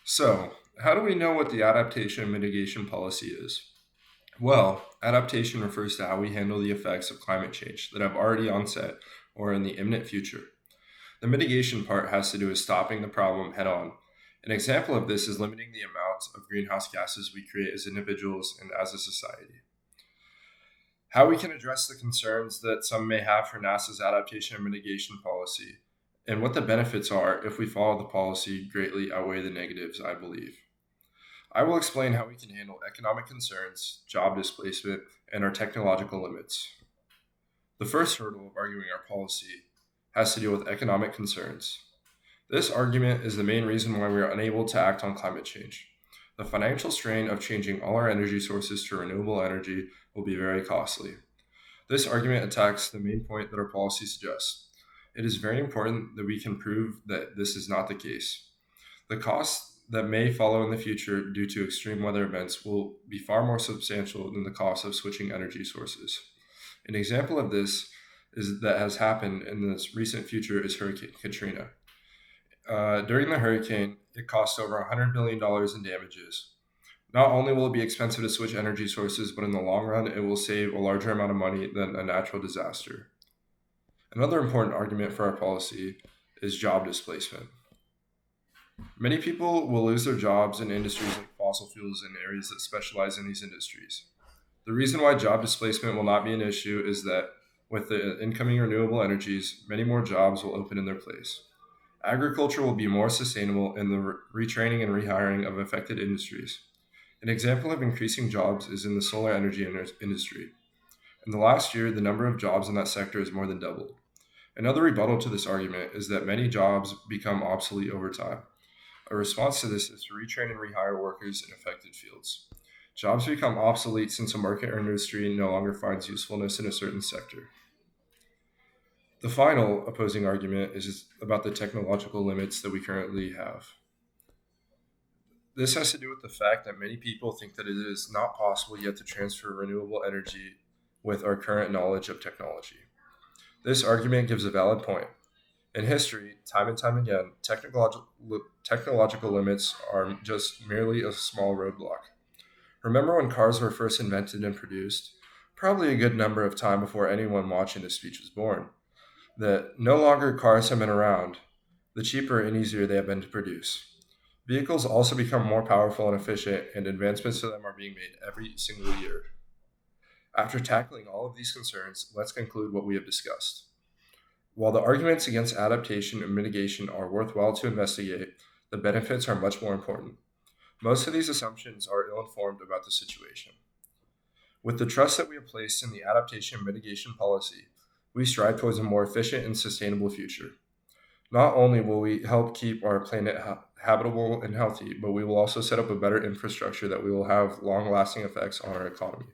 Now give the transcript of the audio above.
So, how do we know what the adaptation and mitigation policy is? Well, adaptation refers to how we handle the effects of climate change that have already onset or in the imminent future. The mitigation part has to do with stopping the problem head on. An example of this is limiting the amount of greenhouse gases we create as individuals and as a society. How we can address the concerns that some may have for NASA's adaptation and mitigation policy, and what the benefits are if we follow the policy greatly outweigh the negatives, I believe. I will explain how we can handle economic concerns, job displacement, and our technological limits. The first hurdle of arguing our policy has to deal with economic concerns. This argument is the main reason why we are unable to act on climate change. The financial strain of changing all our energy sources to renewable energy will be very costly. This argument attacks the main point that our policy suggests. It is very important that we can prove that this is not the case. The costs that may follow in the future due to extreme weather events will be far more substantial than the cost of switching energy sources. An example of this is that has happened in this recent future is Hurricane Katrina. During the hurricane, it cost over $100 billion in damages. Not only will it be expensive to switch energy sources, but in the long run, it will save a larger amount of money than a natural disaster. Another important argument for our policy is job displacement. Many people will lose their jobs in industries like fossil fuels and areas that specialize in these industries. The reason why job displacement will not be an issue is that with the incoming renewable energies, many more jobs will open in their place. Agriculture will be more sustainable in the retraining and rehiring of affected industries. An example of increasing jobs is in the solar energy industry. In the last year, the number of jobs in that sector has more than doubled. Another rebuttal to this argument is that many jobs become obsolete over time. A response to this is to retrain and rehire workers in affected fields. Jobs become obsolete since a market or industry no longer finds usefulness in a certain sector. The final opposing argument is about the technological limits that we currently have. This has to do with the fact that many people think that it is not possible yet to transfer renewable energy with our current knowledge of technology. This argument gives a valid point. In history, time and time again, technological limits are just merely a small roadblock. Remember when cars were first invented and produced? Probably a good number of time before anyone watching this speech was born. That no longer cars have been around, the cheaper and easier they have been to produce. Vehicles also become more powerful and efficient, and advancements to them are being made every single year. After tackling all of these concerns, let's conclude what we have discussed. While the arguments against adaptation and mitigation are worthwhile to investigate, the benefits are much more important. Most of these assumptions are ill informed about the situation. With the trust that we have placed in the adaptation and mitigation policy, we strive towards a more efficient and sustainable future. Not only will we help keep our planet habitable and healthy, but we will also set up a better infrastructure that we will have long lasting effects on our economy.